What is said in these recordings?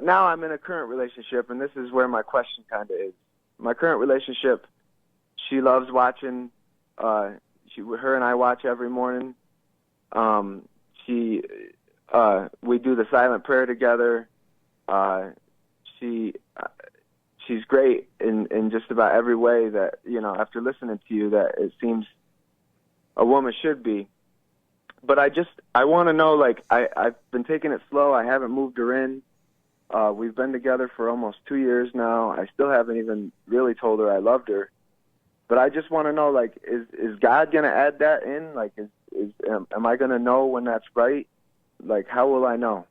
but now I'm in a current relationship, and this is where my question kind of is. My current relationship, she loves watching. Her and I watch every morning. We do the silent prayer together. She's great in just about every way that, after listening to you, that it seems a woman should be. But I want to know, like, I've been taking it slow. I haven't moved her in. We've been together for almost 2 years now. I still haven't even really told her I loved her. But I just want to know, like, is God going to add that in? Like, am I going to know when that's right? Like, how will I know?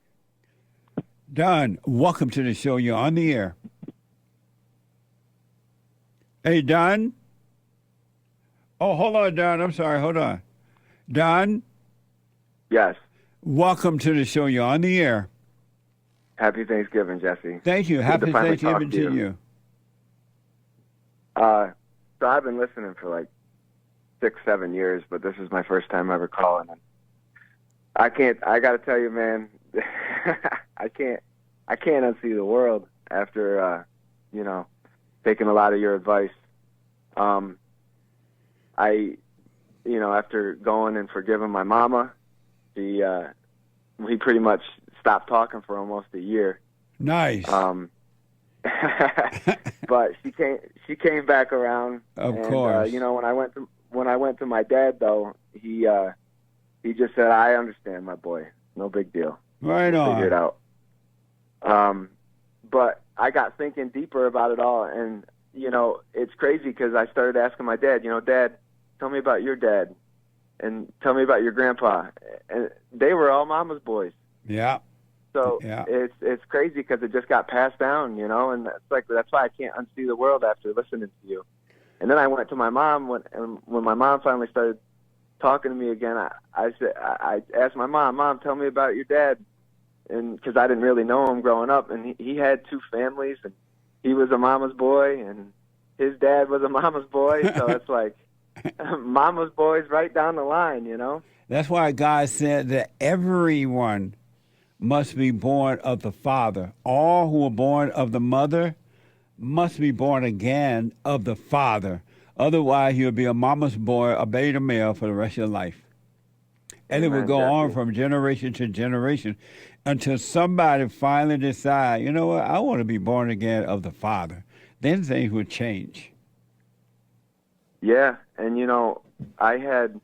Don, welcome to the show. You're on the air. Hey, Don? Oh, hold on, Don. I'm sorry. Hold on. Don? Yes. Welcome to the show. You're on the air. Happy Thanksgiving, Jesse. Thank you. Happy Thanksgiving to you. So I've been listening for like 6-7 years, but this is my first time ever calling. And I got to tell you, man, I can't unsee the world after, taking a lot of your advice. After going and forgiving my mama, we pretty much stopped talking for almost a year. Nice. But she came back around. Of course. When I went to my dad, though, he just said, "I understand, my boy. No big deal. Right we'll on. Figure it out." But I got thinking deeper about it all, and it's crazy because I started asking my dad, Dad, tell me about your dad, and tell me about your grandpa, and they were all mama's boys. Yeah. So yeah. It's crazy because it just got passed down, and that's why I can't unsee the world after listening to you. And then I went to my mom when my mom finally started talking to me again. I asked my mom, tell me about your dad, and because I didn't really know him growing up, and he had 2 families, and he was a mama's boy, and his dad was a mama's boy. So it's like mama's boys right down the line, That's why God said that everyone must be born of the Father. All who are born of the mother must be born again of the Father. Otherwise, you'll be a mama's boy, a beta male for the rest of your life. And it will go on from generation to generation until somebody finally decide, you know what, I want to be born again of the Father. Then things will change. Yeah, and I had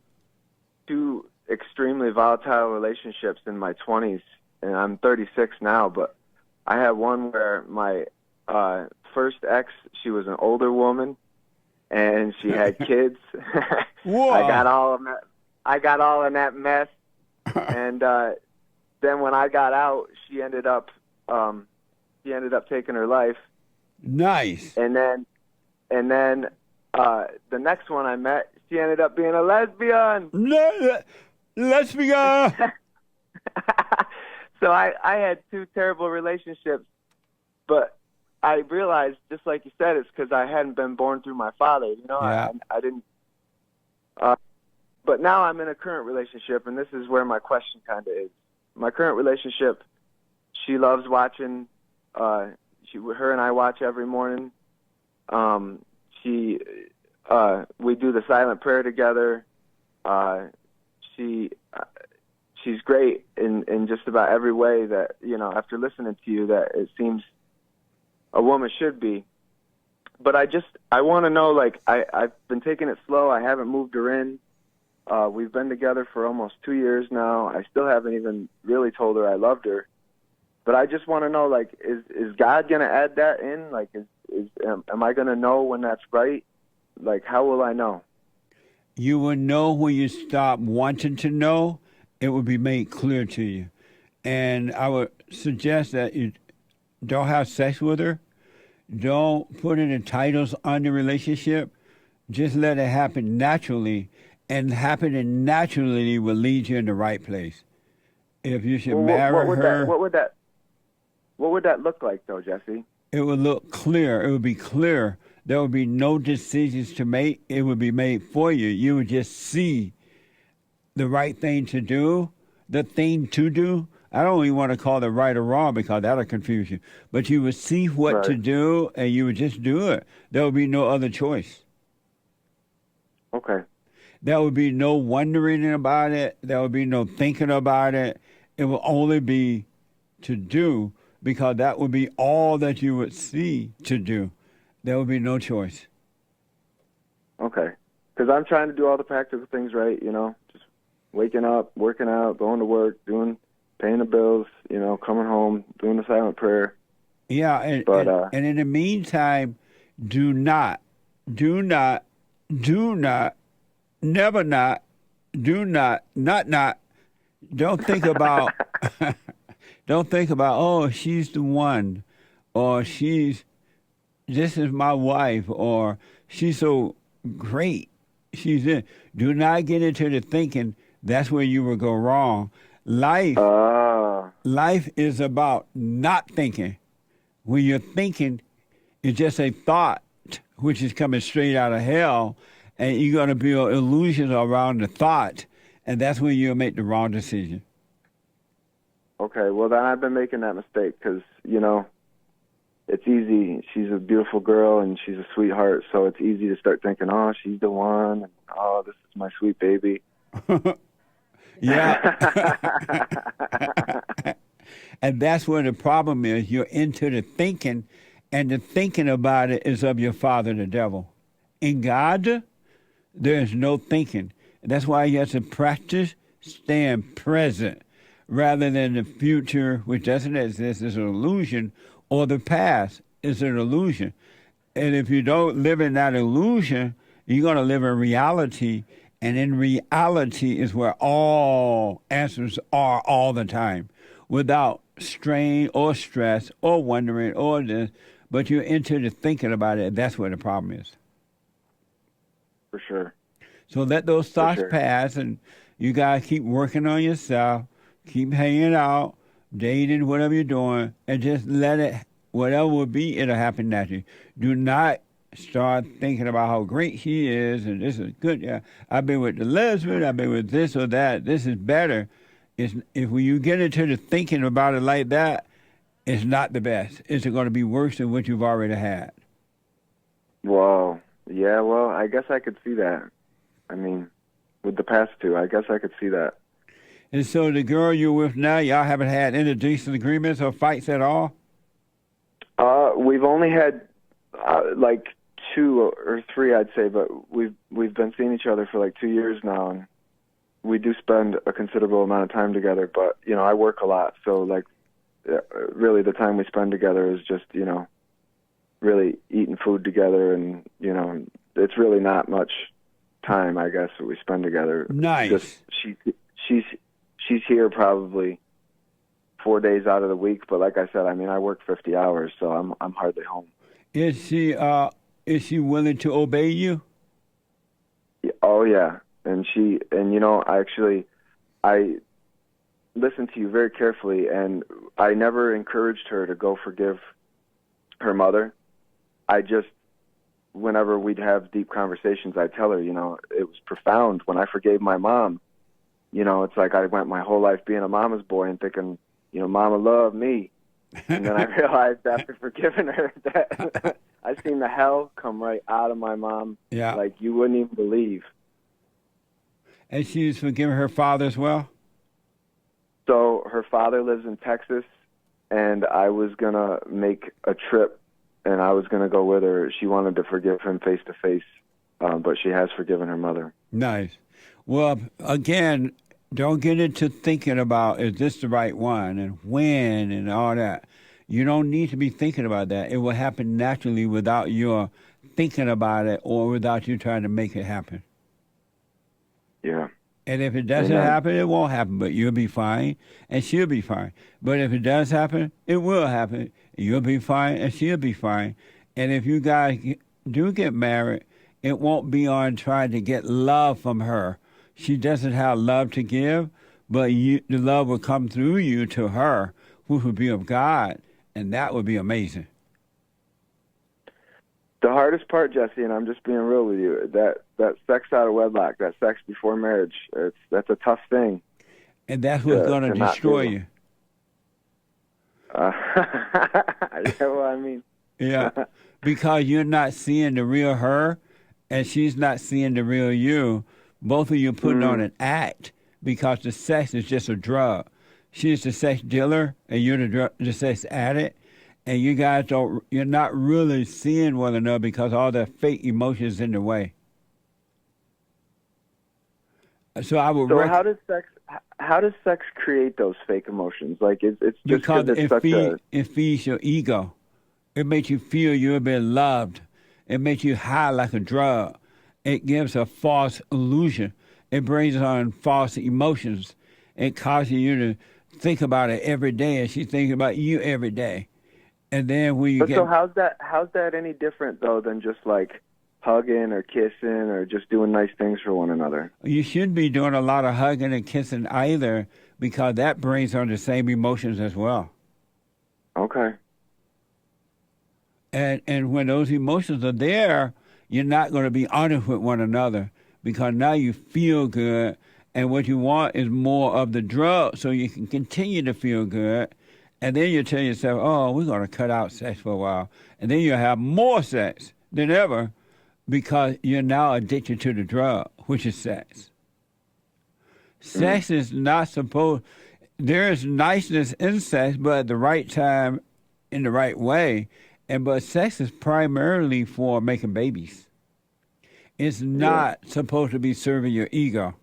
2 extremely volatile relationships in my 20s, and I'm 36 now, but I had one where my first ex, she was an older woman, and she had kids. Whoa. I got all in that mess, and then when I got out, she ended up taking her life. Nice. And then the next one I met, she ended up being a lesbian. Lesbian. So I had 2 terrible relationships, but I realized, just like you said, it's because I hadn't been born through my father. Yeah. I didn't. But now I'm in a current relationship, and this is where my question kind of is. My current relationship, she loves watching. Her and I watch every morning. We do the silent prayer together. She's great in just about every way that, after listening to you, that it seems a woman should be. But I want to know, like, I've been taking it slow. I haven't moved her in. We've been together for almost 2 years now. I still haven't even really told her I loved her. But I just want to know, like, is God going to add that in? Like, am I going to know when that's right? Like, how will I know? You will know when you stop wanting to know. It will be made clear to you. And I would suggest that you don't have sex with her. Don't put any titles on the relationship. Just let it happen naturally. And happening naturally will lead you in the right place. If you should marry her... What would that look like, though, Jesse? It would look clear. It would be clear. There would be no decisions to make. It would be made for you. You would just see the right thing to do, the thing to do, I don't even want to call it right or wrong because that'll confuse you. But you would see what to Right. do, and you would just do it. There would be no other choice. Okay. There would be no wondering about it. There would be no thinking about it. It will only be to do because that would be all that you would see to do. There would be no choice. Okay. Because I'm trying to do all the practical things right, just waking up, working out, going to work, paying the bills, coming home, doing the silent prayer. Yeah, and in the meantime, do not, never not, not. Don't think about, don't think about. Oh, she's the one, or this is my wife, or she's so great. She's in. Do not get into the thinking. That's where you will go wrong. Life is about not thinking. When you're thinking, it's just a thought, which is coming straight out of hell, and you're going to build illusions around the thought, and that's when you'll make the wrong decision. Okay, well, then I've been making that mistake because, it's easy. She's a beautiful girl, and she's a sweetheart, so it's easy to start thinking, oh, she's the one, and, oh, this is my sweet baby. Yeah. And that's where the problem is. You're into the thinking, and the thinking about it is of your father, the devil. In God, there is no thinking. That's why you have to practice staying present rather than the future, which doesn't exist, is an illusion, or the past is an illusion. And if you don't live in that illusion, you're going to live in reality, and in reality is where all answers are all the time, without strain or stress or wondering or this, but you're into the thinking about it, and that's where the problem is. For sure. So let those thoughts pass, and you got to keep working on yourself, keep hanging out, dating, whatever you're doing, and just let it, whatever will be, it'll happen naturally. Do not start thinking about how great he is, and this is good. Yeah, I've been with the lesbian, I've been with this or that. This is better. If when you get into the thinking about it like that, it's not the best. It's going to be worse than what you've already had. Whoa. Yeah, well, I guess I could see that. I mean, with the past two, I guess I could see that. And so the girl you're with now, y'all haven't had any decent agreements or fights at all? We've only had like 2 or 3, I'd say, but we've been seeing each other for like 2 years now, and we do spend a considerable amount of time together. But I work a lot, so like really the time we spend together is just really eating food together, and it's really not much time, I guess, that we spend together. Nice. Just she's here probably 4 days out of the week, but like I said, I mean, I work 50 hours, so I'm hardly home. Is she willing to obey you? Oh yeah, and I listened to you very carefully, and I never encouraged her to go forgive her mother. I just, whenever we'd have deep conversations, I'd tell her, it was profound when I forgave my mom. It's like I went my whole life being a mama's boy and thinking, Mama loved me. And then I realized after forgiving her that I seen the hell come right out of my mom. Yeah. Like you wouldn't even believe. And she's forgiven her father as well? So her father lives in Texas, and I was going to make a trip, and I was going to go with her. She wanted to forgive him face to face, but she has forgiven her mother. Nice. Well, again, don't get into thinking about, is this the right one, and when, and all that. You don't need to be thinking about that. It will happen naturally without your thinking about it or without you trying to make it happen. Yeah. And if it doesn't happen, it won't happen, but you'll be fine, and she'll be fine. But if it does happen, it will happen. You'll be fine, and she'll be fine. And if you guys do get married, it won't be on trying to get love from her. She doesn't have love to give, but the love will come through you to her, which would be of God, and that would be amazing. The hardest part, Jesse, and I'm just being real with you, that sex out of wedlock, that sex before marriage, that's a tough thing. And that's what's going to destroy you. Yeah, well, I mean, Yeah, because you're not seeing the real her, and she's not seeing the real you. Both of you putting on mm, an act because the sex is just a drug. She's the sex dealer, and you're the sex addict, and you guys don't. You're not really seeing one another because all the fake emotions in the way. So I would so how does sex create those fake emotions? Like, it's just because because it's such a it feeds your ego. It makes you feel you've been loved. It makes you high like a drug. It gives a false illusion. It brings on false emotions. It causes you to think about it every day, and she's thinking about you every day. And then when you But so get, how's that any different though than just like hugging or kissing or just doing nice things for one another? you shouldn't be doing a lot of hugging and kissing either, because that brings on the same emotions as well. Okay. And when those emotions are there, you're not going to be honest with one another because now you feel good, and what you want is more of the drug so you can continue to feel good. And then you tell yourself, oh, we're going to cut out sex for a while. And then you'll have more sex than ever because you're now addicted to the drug, which is sex. Mm. Sex is not supposed, there is niceness in sex, but at the right time, in the right way. But sex is primarily for making babies. It's Yeah. not supposed to be serving your ego.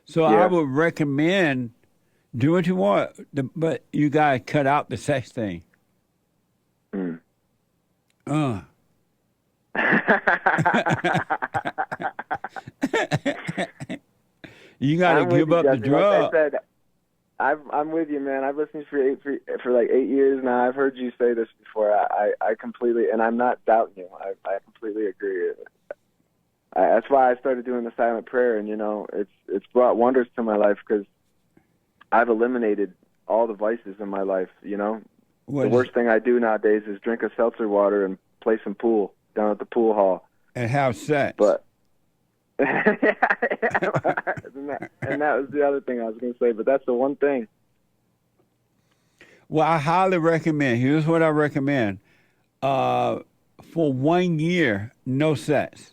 So I Yeah. would recommend do what you want, but you gotta cut out the sex thing. Mm. Uh. You gotta I'm with give you, up the Jesse. Like I drug. said, I'm with you, man. I've listened for like 8 years now. I've heard you say this before. I completely, and I'm not doubting you. I completely agree. That's why I started doing the silent prayer, and it's brought wonders to my life because I've eliminated all the vices in my life. The worst thing I do nowadays is drink a seltzer water and play some pool down at the pool hall. And have sex. But and that was the other thing I was going to say. But that's the one thing. Well, I highly recommend. Here's what I recommend. For 1 year, no sex.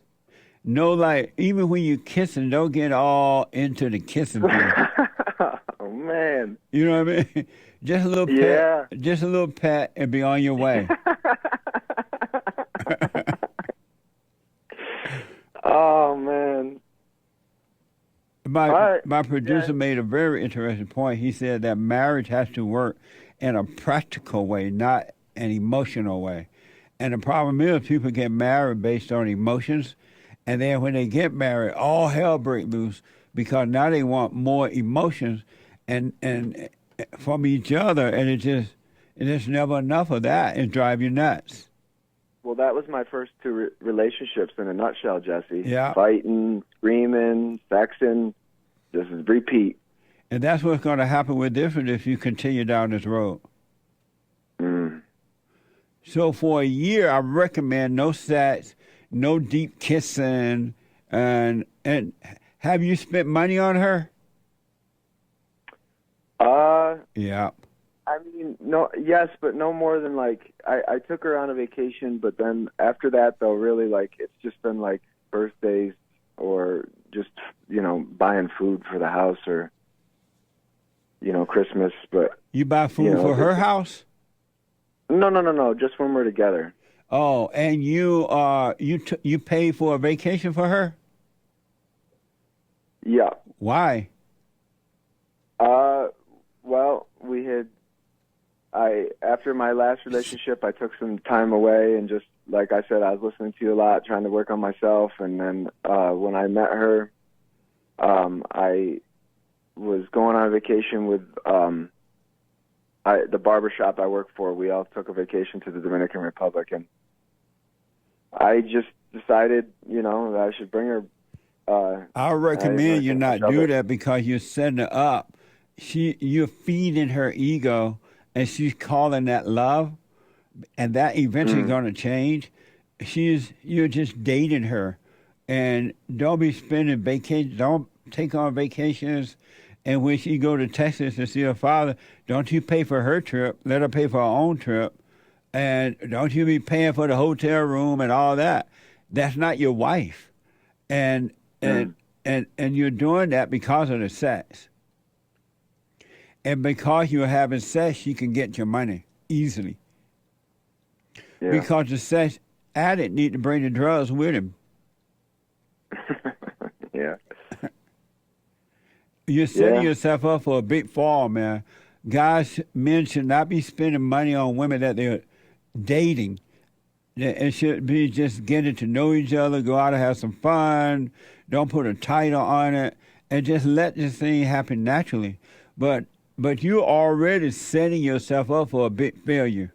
No, like, even when you're kissing, don't get all into the kissing thing. Oh, man. You know what I mean? Just a little pet. Yeah. Just a little pet and be on your way. Oh, man. My producer made a very interesting point. He said that marriage has to work in a practical way, not an emotional way. And the problem is people get married based on emotions, and then when they get married, all hell breaks loose because now they want more emotions and from each other, and it's never enough of that. It drives you nuts. Well, that was my first two relationships in a nutshell, Jesse. Yeah. Fighting, screaming, sexing, just repeat. And that's what's going to happen with different if you continue down this road. Mm. So for a year, I recommend no sex, no deep kissing, and have you spent money on her? Yeah. I mean, no, yes, but no more than like I took her on a vacation, but then after that, though, really like it's just been like birthdays or just buying food for the house or Christmas. But You buy food for her house? No, just when we're together. Oh, and you pay for a vacation for her? Yeah. Why? Well, after my last relationship, I took some time away and just, like I said, I was listening to you a lot, trying to work on myself. And then when I met her, I was going on a vacation with the barber shop I work for. We all took a vacation to the Dominican Republic, and I just decided, that I should bring her. I recommend you not do that because you're setting her up. You're feeding her ego, and she's calling that love, and that eventually going to change. You're just dating her, and don't be spending vacations. Don't take on vacations And when she go to Texas to see her father, don't you pay for her trip? Let her pay for her own trip. And don't you be paying for the hotel room and all that. That's not your wife. And you're doing that because of the sex. And because you're having sex, you can get your money easily. Yeah. Because the sex addict need to bring the drugs with him. Yeah. You're setting yourself up for a big fall, man. Men should not be spending money on women that they're dating. It should be just getting to know each other, go out and have some fun. Don't put a title on it, and just let this thing happen naturally. But you're already setting yourself up for a big failure.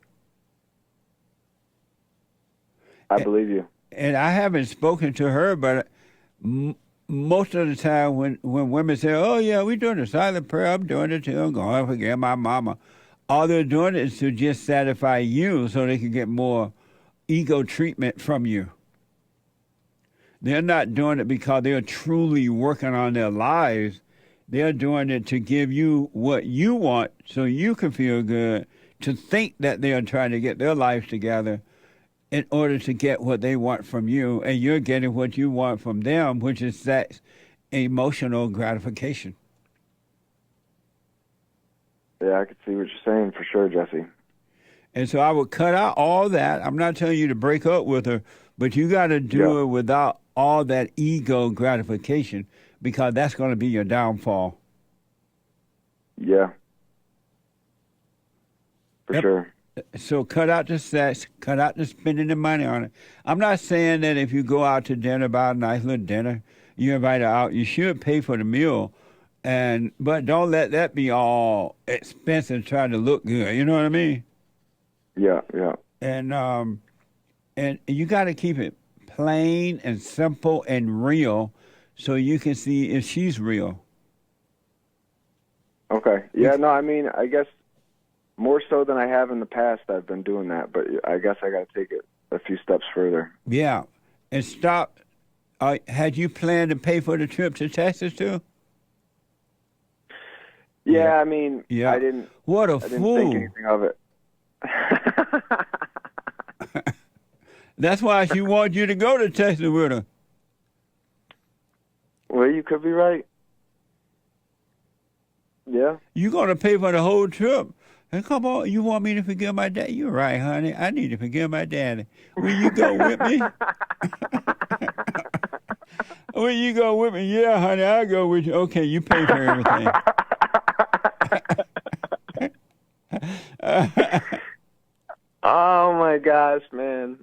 I believe you. And I haven't spoken to her, but most of the time when women say, "Oh yeah, we're doing a silent prayer," I'm doing it too. I'm going to forget my mama. All they're doing is to just satisfy you, so they can get more ego treatment from you. They're not doing it because they're truly working on their lives. They're doing it to give you what you want, so you can feel good. To think that they are trying to get their lives together in order to get what they want from you, and you're getting what you want from them, which is that emotional gratification. Yeah, I can see what you're saying for sure, Jesse. And so I would cut out all that. I'm not telling you to break up with her, but you got to do it without all that ego gratification, because that's going to be your downfall. Yeah. For sure. So cut out the sex, cut out the spending the money on it. I'm not saying that if you go out to dinner, buy a nice little dinner, you invite her out, you should pay for the meal, but don't let that be all expensive trying to look good. You know what I mean? Yeah, yeah. And you got to keep it plain and simple and real, so you can see if she's real. Okay. Yeah. No, I mean, I guess more so than I have in the past, I've been doing that, but I guess I got to take it a few steps further. Yeah, and stop. Had you planned to pay for the trip to Texas too? Yeah, I mean, yeah. I didn't. What a I didn't fool! think anything of it. That's why she wanted you to go to Texas with her. Well, you could be right. Yeah. You're going to pay for the whole trip. And come on, you want me to forgive my dad? You're right, honey. I need to forgive my daddy. Will you go with me? Will you go with me? Yeah, honey, I'll go with you. Okay, you pay for everything. Oh my gosh, man.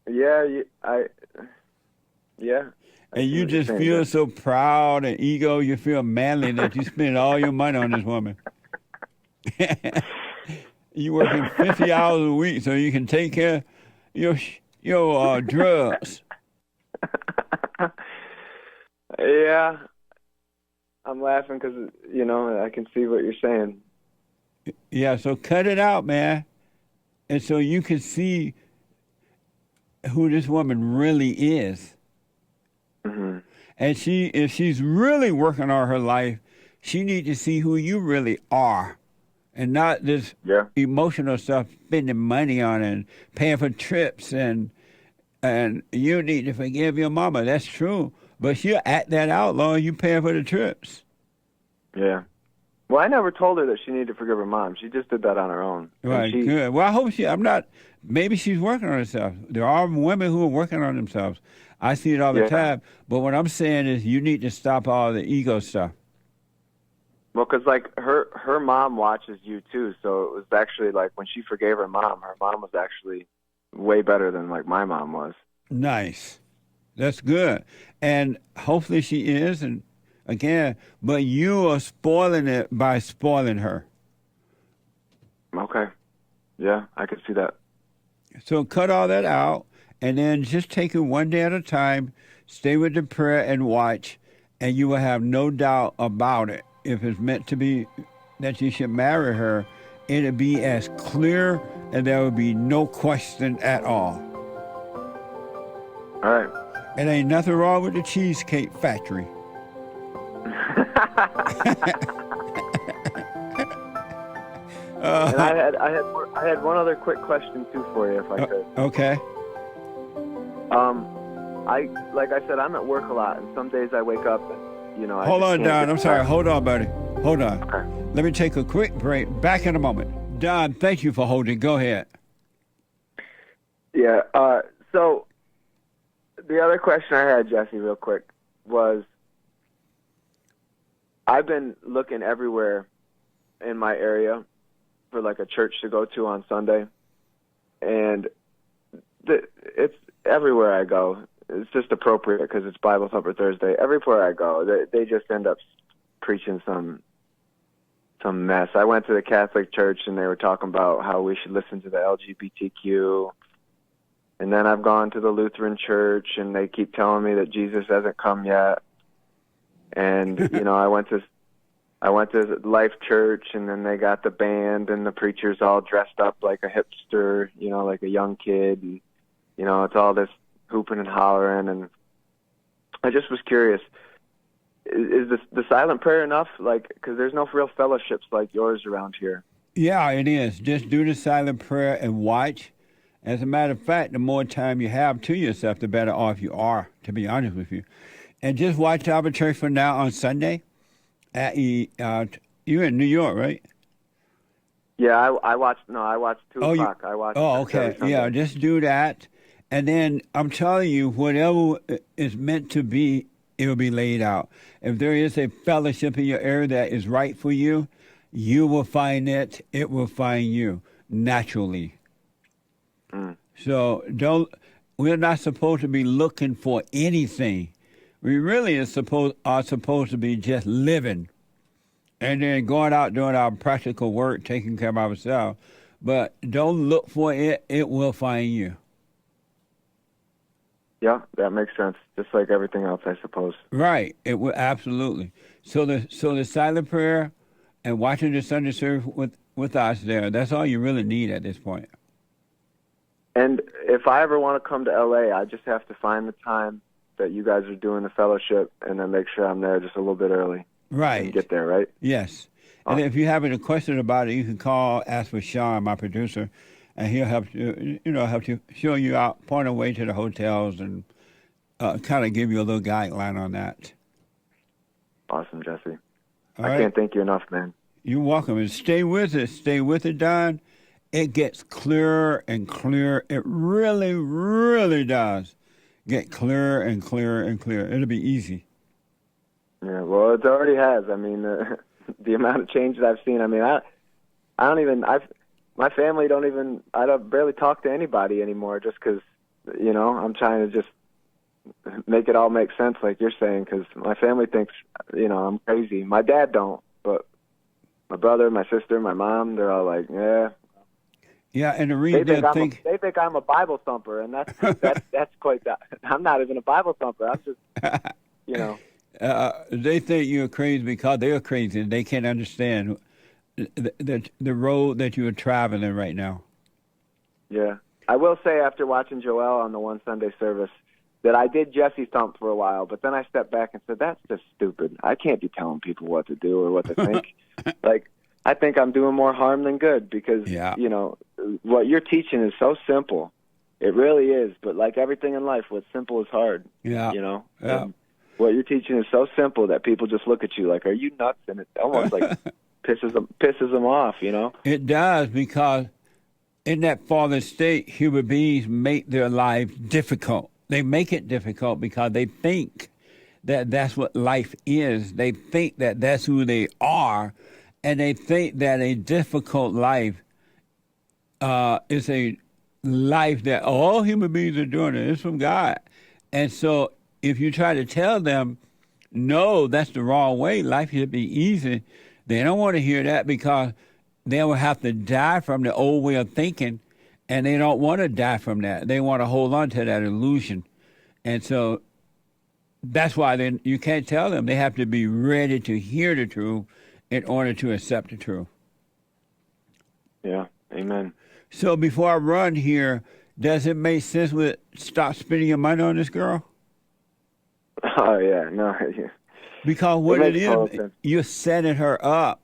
Yeah, yeah. And you just feel so proud and ego. You feel manly that you spend all your money on this woman. You working 50 hours a week so you can take care of your drugs. Yeah. I'm laughing because, I can see what you're saying. Yeah, so cut it out, man. And so you can see who this woman really is. Mm-hmm. And if she's really working on her life, she needs to see who you really are. And not this emotional stuff, spending money on it and paying for trips. And you need to forgive your mama. That's true. But she'll act that out long. You paying for the trips. Yeah. Well, I never told her that she needed to forgive her mom. She just did that on her own. Right, good. Well, I hope maybe she's working on herself. There are women who are working on themselves. I see it all the time. But what I'm saying is you need to stop all the ego stuff. Well, because, her mom watches you, too. So it was actually, when she forgave her mom was actually way better than, my mom was. Nice. That's good. And hopefully she is, and again, but you are spoiling it by spoiling her. Okay. Yeah, I can see that. So cut all that out, and then just take it one day at a time, stay with the prayer and watch, and you will have no doubt about it. If it's meant to be that you should marry her, it'll be as clear, and there will be no question at all. All right. It ain't nothing wrong with the Cheesecake Factory. And I had one other quick question too for you, if I could. Okay. Like I said, I'm at work a lot, and some days I wake up and, you know, Hold on, Don. I'm sorry. Hold on, buddy. Hold on. Okay. Let me take a quick break. Back in a moment. Don, thank you for holding. Go ahead. Yeah. So the other question I had, Jesse, real quick, was I've been looking everywhere in my area for like a church to go to on Sunday, and it's everywhere I go. It's just appropriate because it's Bible Thumper Thursday. Everywhere I go, they just end up preaching some mess. I went to the Catholic Church and they were talking about how we should listen to the LGBTQ. And then I've gone to the Lutheran Church and they keep telling me that Jesus hasn't come yet. And you know, I went to Life Church and then they got the band and the preacher's all dressed up like a hipster, you know, like a young kid. And, you know, it's all this hooping and hollering. And I just was curious. Is the silent prayer enough? Like, because there's no real fellowships like yours around here. Yeah, it is. Just do the silent prayer and watch. As a matter of fact, the more time you have to yourself, the better off you are, to be honest with you. And just watch our church from now on Sunday. You're in New York, right? Yeah, I watched 2 o'clock. I watched. Oh, okay. Yeah, just do that. And then I'm telling you, whatever is meant to be, it will be laid out. If there is a fellowship in your area that is right for you, you will find it. It will find you naturally. Mm. So we're not supposed to be looking for anything. We really are supposed to be just living and then going out doing our practical work, taking care of ourselves. But don't look for it. It will find you. Yeah, that makes sense. Just like everything else, I suppose. Right. It will absolutely. So the silent prayer and watching the Sunday service with us there, that's all you really need at this point. And if I ever want to come to LA, I just have to find the time that you guys are doing the fellowship and then make sure I'm there just a little bit early. Right. And get there, right? Yes. And if you have any question about it, you can call, ask for Sean, my producer, and he'll help you, show you out, point away to the hotels and kind of give you a little guideline on that. Awesome, Jesse. All I right. can't thank you enough, man. You're welcome. And stay with it. Stay with it, Don. It gets clearer and clearer. It really, really does get clearer and clearer and clearer. It'll be easy. Yeah, well, it already has. I mean, the amount of change that I've seen. I mean, my family I don't barely talk to anybody anymore just because, you know, I'm trying to just make it all make sense like you're saying because my family thinks, you know, I'm crazy. My dad don't, but my brother, my sister, my mom, they're all like, yeah. Yeah, and the reason they think I'm a Bible thumper, and that's quite that. I'm not even a Bible thumper. I'm just, you know. They think you're crazy because they're crazy and they can't understand the road that you're traveling right now. Yeah. I will say after watching Joel on the one Sunday service that I did Jesse thump for a while, but then I stepped back and said, that's just stupid. I can't be telling people what to do or what to think. Like, I think I'm doing more harm than good because, you know, what you're teaching is so simple. It really is. But like everything in life, what's simple is hard. Yeah. You know? Yeah. And what you're teaching is so simple that people just look at you like, are you nuts? And it almost like pisses them off, you know? It does because in that fallen state, human beings make their life difficult. They make it difficult because they think that that's what life is. They think that that's who they are. And they think that a difficult life is a life that all human beings are doing. It's from God. And so if you try to tell them, no, that's the wrong way, life should be easy, they don't want to hear that because they will have to die from the old way of thinking, and they don't want to die from that. They want to hold on to that illusion. And so that's why you can't tell them. They have to be ready to hear the truth in order to accept the truth. Yeah, amen. So before I run here, does it make sense to stop spending your money on this girl? Oh, yeah, no. Because what it makes total is, sense. you're setting her up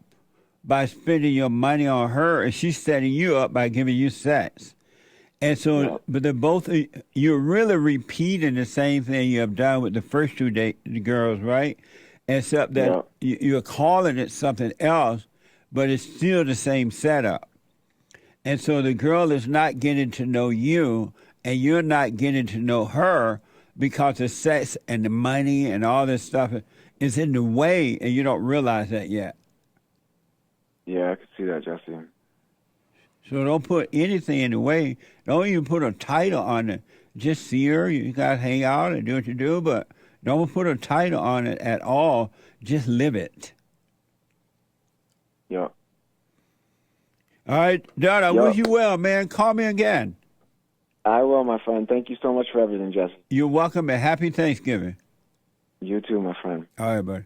by spending your money on her, and she's setting you up by giving you sex. And so, Yeah. but they're both, you're really repeating the same thing you have done with the first two girls, right? Except that you're calling it something else, but it's still the same setup. And so the girl is not getting to know you, and you're not getting to know her because the sex and the money and all this stuff is in the way, and you don't realize that yet. Yeah, I can see that, Jesse. So don't put anything in the way. Don't even put a title on it. Just see her. You got to hang out and do what you do, but don't put a title on it at all. Just live it. Yeah. All right, Don, I Yep. wish you well, man. Call me again. I will, my friend. Thank you so much for everything, Jesse. You're welcome, and happy Thanksgiving. You too, my friend. All right, buddy.